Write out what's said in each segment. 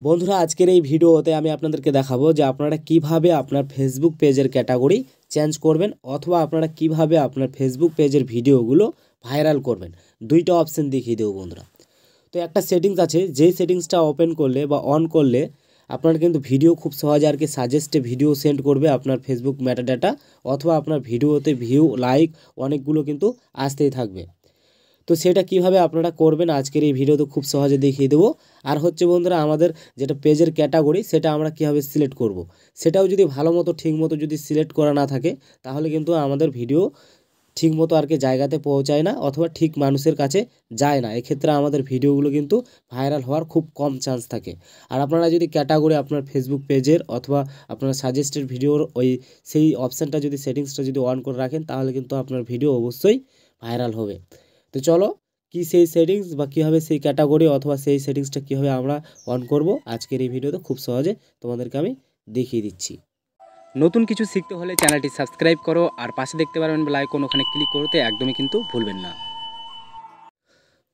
বন্ধুরা আজকের এই ভিডিওতে আমি আপনাদেরকে দেখাবো যে আপনারা কিভাবে আপনার ফেসবুক পেজের ক্যাটাগরি চেঞ্জ করবেন অথবা আপনারা কিভাবে আপনার ফেসবুক পেজের ভিডিওগুলো ভাইরাল করবেন। দুইটা অপশন দেখিয়ে দেবো বন্ধুরা। তো একটা সেটিংস আছে, যেই সেটিংসটা ওপেন করলে বা অন করলে আপনার কিন্তু ভিডিও খুব সহজে আর কি সাজেস্টে ভিডিও সেন্ড করবে আপনার ফেসবুক মেটাডাটা, অথবা আপনার ভিডিওতে ভিউ লাইক অনেকগুলো কিন্তু আসতেই থাকবে। তো সেটা কিভাবে আপনারা করবেন আজকের এই ভিডিওতে খুব সহজে দেখিয়ে দেবো। আর হচ্ছে বন্ধুরা, আমাদের যেটা পেজের ক্যাটাগরি সেটা আমরা কিভাবে সিলেক্ট করব, সেটাও যদি ভালো মতো ঠিক মতো যদি সিলেক্ট করা না থাকে তাহলে কিন্তু আমাদের ভিডিও ঠিক মতো আর কি জায়গাতে পৌঁছায় না অথবা ঠিক মানুষের কাছে যায় না। এক্ষেত্রে আমাদের ভিডিওগুলো কিন্তু ভাইরাল হওয়ার খুব কম চান্স থাকে। আর আপনারা যদি ক্যাটাগরি আপনার ফেসবুক পেজের অথবা আপনার সাজেস্টেড ভিডিওর সেই অপশানটা যদি সেটিংসটা যদি অন করে রাখেন তাহলে কিন্তু আপনার ভিডিও অবশ্যই ভাইরাল হবে। তো চলো কি সেই সেটিংস বা কীভাবে সেই ক্যাটাগরি অথবা সেই সেটিংসটা কীভাবে আমরা অন করব আজকের এই ভিডিওতে খুব সহজে তোমাদেরকে আমি দেখিয়ে দিচ্ছি। নতুন কিছু শিখতে হলে চ্যানেলটি সাবস্ক্রাইব করো আর পাশে দেখতে পারবেন বেল আইকন, ওখানে ক্লিক করতে একদমই কিন্তু ভুলবেন না।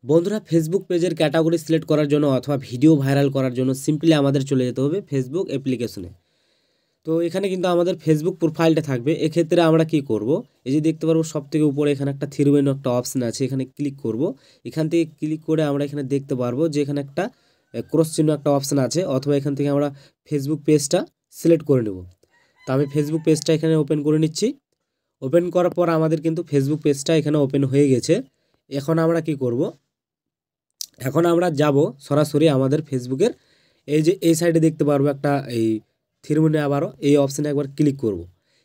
বন্ধুরা, ফেসবুক পেজের ক্যাটাগরি সিলেক্ট করার জন্য অথবা ভিডিও ভাইরাল করার জন্য সিম্পলি আমাদের চলে যেতে হবে ফেসবুক অ্যাপ্লিকেশনে। তো এখানে কিন্তু আমাদের ফেসবুক প্রোফাইলটা থাকবে। এক্ষেত্রে আমরা কি করব, এই যে দেখতে পারবো সব থেকে উপরে এখানে একটা থ্রি মেনু একটা অপশান আছে, এখানে ক্লিক করব। এখান থেকে ক্লিক করে আমরা এখানে দেখতে পারবো যে এখানে একটা ক্রস চিহ্ন একটা অপশান আছে, অথবা এখান থেকে আমরা ফেসবুক পেজটা সিলেক্ট করে নেব। তো আমি ফেসবুক পেজটা এখানে ওপেন করে নিচ্ছি। ওপেন করার পর আমাদের কিন্তু ফেসবুক পেজটা এখানে ওপেন হয়ে গেছে। এখন আমরা কি করব, এখন আমরা যাব সরাসরি আমাদের ফেসবুকের এই যে এই সাইডে দেখতে পারবো একটা এই থ্রি মেনু, আবারও এই অপশানে একবার ক্লিক করব।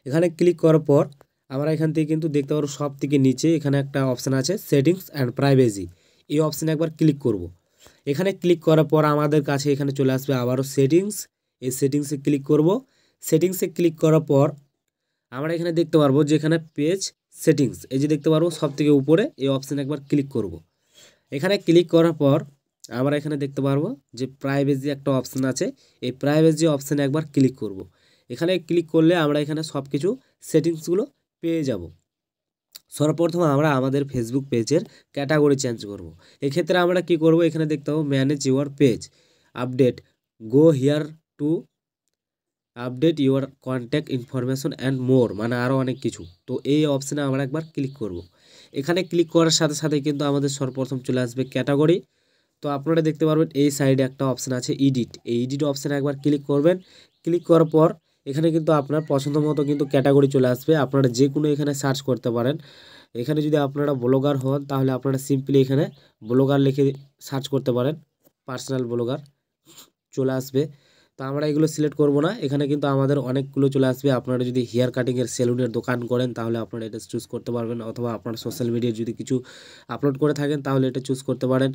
এখানে ক্লিক করার পর আমরা এখান থেকে কিন্তু দেখতে পারবো সব থেকে নিচে এখানে একটা অপশান আছে সেটিংস অ্যান্ড প্রাইভেসি, এই অপশানে একবার ক্লিক করব। এখানে ক্লিক করার পর আমাদের কাছে এখানে চলে আসবে আবারও সেটিংস, এই সেটিংসে ক্লিক করব। সেটিংসে ক্লিক করার পর আমরা এখানে দেখতে পারবো যে এখানে পেজ সেটিংস, এই যে দেখতে পারবো সব থেকে উপরে এই অপশানে একবার ক্লিক করব। এখানে ক্লিক করার পর আমরা এখানে দেখতে পারবো যে প্রাইভেসি একটা অপশান আছে, এই প্রাইভেসি অপশানে একবার ক্লিক করব। এখানে ক্লিক করলে আমরা এখানে সব কিছু সেটিংসগুলো পেয়ে যাব। সর্বপ্রথম আমরা আমাদের ফেসবুক পেজের ক্যাটাগরি চেঞ্জ করব। এক্ষেত্রে আমরা কি করব, এখানে দেখতে পাবো manage your page update, go here to update your contact information and more, মানে আরও অনেক কিছু। তো এই অপশানে আমরা একবার ক্লিক করব। এখানে ক্লিক করার সাথে সাথে কিন্তু আমাদের সর্বপ্রথম চলে আসবে ক্যাটাগরি। তো আপনারা দেখতে পারবেন এই সাইডে একটা অপশান আছে এডিট, এই এডিট অপশানে একবার ক্লিক করবেন। ক্লিক করার পর এখানে কিন্তু আপনার পছন্দ মতো কিন্তু ক্যাটাগরি চলে আসবে, আপনারা যে কোনো এখানে সার্চ করতে পারেন। এখানে যদি আপনারা ব্লগার হন তাহলে আপনারা সিম্পলি এখানে ব্লগার লিখে সার্চ করতে পারেন, পার্সোনাল ব্লগার চলে আসবে। তো আমরা এগুলো সিলেক্ট করব না, এখানে কিন্তু আমাদের অনেকগুলো চলে আসবে। আপনারা যদি হেয়ার কাটিংয়ের সেলুনের দোকান করেন তাহলে আপনারা এটা চুজ করতে পারবেন, অথবা আপনারা সোশ্যাল মিডিয়ায় যদি কিছু আপলোড করে থাকেন তাহলে এটা চুজ করতে পারেন।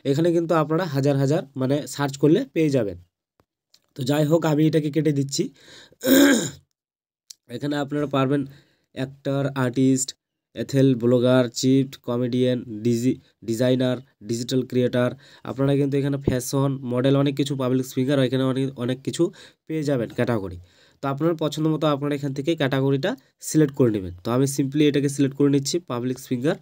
এখানে কিন্তু আপনারা হাজার হাজার মানে সার্চ করলে পেয়ে যাবেন। তো যাই হোক, আমি এটাকে কেটে দিচ্ছি। এখানে আপনারা পারবেন actor, artist, athlete, blogger, chief, comedian, designer, digital creator. আপনারা কিন্তু এখানে ফ্যাশন, মডেল, অনেক কিছু, পাবলিক স্পিকার, এখানে অনেক অনেক কিছু পেয়ে যাবেন ক্যাটাগরি। তো আপনার পছন্দ মতো আপনারা এখান থেকে ক্যাটাগরিটা সিলেক্ট করে নেবেন। তো আমি সিম্পলি এটাকে সিলেক্ট করে নিচ্ছি পাবলিক স্পিকার।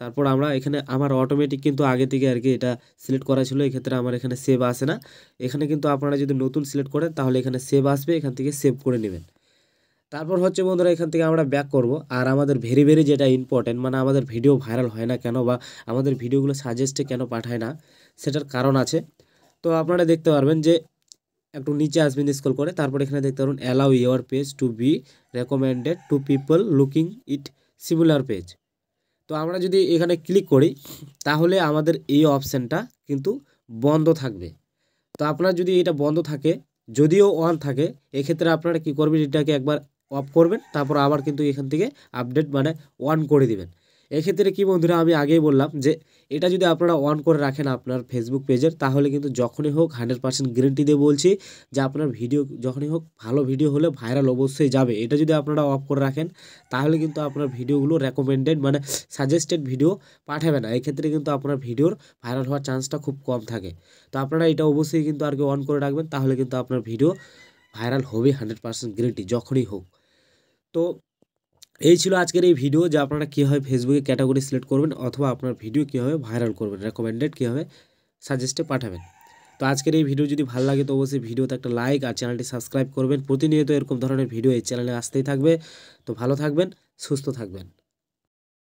তারপর আমরা এখানে আমার অটোমেটিক কিন্তু আগে থেকে আর কি এটা সিলেক্ট করা ছিল, এক্ষেত্রে আমার এখানে সেভ আসে না। এখানে কিন্তু আপনারা যদি নতুন সিলেক্ট করেন তাহলে এখানে সেভ আসবে, এখান থেকে সেভ করে নেবেন। তারপর হচ্ছে বন্ধুরা, এখান থেকে আমরা ব্যাক করব। আর আমাদের ভেরি ভেরি যেটা ইম্পর্টেন্ট, মানে আমাদের ভিডিও ভাইরাল হয় না কেন বা আমাদের ভিডিওগুলো সাজেস্টে কেন পাঠায় না, সেটার কারণ আছে। তো আপনারা দেখতে পারবেন যে একটু নিচে আসবেন স্ক্রল করে, তারপর এখানে দেখতে পারবেন allow your page to be recommended to people looking it similar page. তো আমরা যদি এখানে ক্লিক করি তাহলে আমাদের এই অপশানটা কিন্তু বন্ধ থাকবে। তো আপনার যদি এটা বন্ধ থাকে, যদিও অন থাকে, এক্ষেত্রে আপনারা কি করবেন, এটাকে একবার অফ করবেন, তারপর আবার কিন্তু এখান থেকে আপডেট মানে অন করে দিবেন। এক্ষেত্রে কি বন্ধুরা, আমি আগেই বললাম যে এটা যদি আপনারা অন করে রাখেন আপনার ফেসবুক পেজের, তাহলে কিন্তু যখনই হোক 100% গ্যারেন্টি দিয়ে বলছি যে আপনার ভিডিও যখনই হোক ভালো ভিডিও হলে ভাইরাল অবশ্যই যাবে। এটা যদি আপনারা অফ করে রাখেন তাহলে কিন্তু আপনার ভিডিওগুলো রেকমেন্ডেড মানে সাজেস্টেড ভিডিও পাঠাবে না। এক্ষেত্রে কিন্তু আপনার ভিডিওর ভাইরাল হওয়ার চান্সটা খুব কম থাকে। তো আপনারা এটা অবশ্যই কিন্তু আর কি অন করে রাখবেন, তাহলে কিন্তু আপনার ভিডিও ভাইরাল হবে 100% গ্যারেন্টি যখনই হোক। তো এই ছিল আজকের এই ভিডিও, যে আপনারা কীভাবে ফেসবুকে ক্যাটাগরি সিলেক্ট করবেন অথবা আপনার ভিডিও কীভাবে ভাইরাল করবেন, রেকমেন্ডেড কীভাবে সাজেস্টে পাঠাবেন। তো আজকের এই ভিডিও যদি ভালো লাগে তো অবশ্যই ভিডিওতে একটা লাইক আর চ্যানেলটি সাবস্ক্রাইব করবেন। প্রতিনিয়ত এরকম ধরনের ভিডিও এই চ্যানেলে আসতেই থাকবে। তো ভালো থাকবেন, সুস্থ থাকবেন।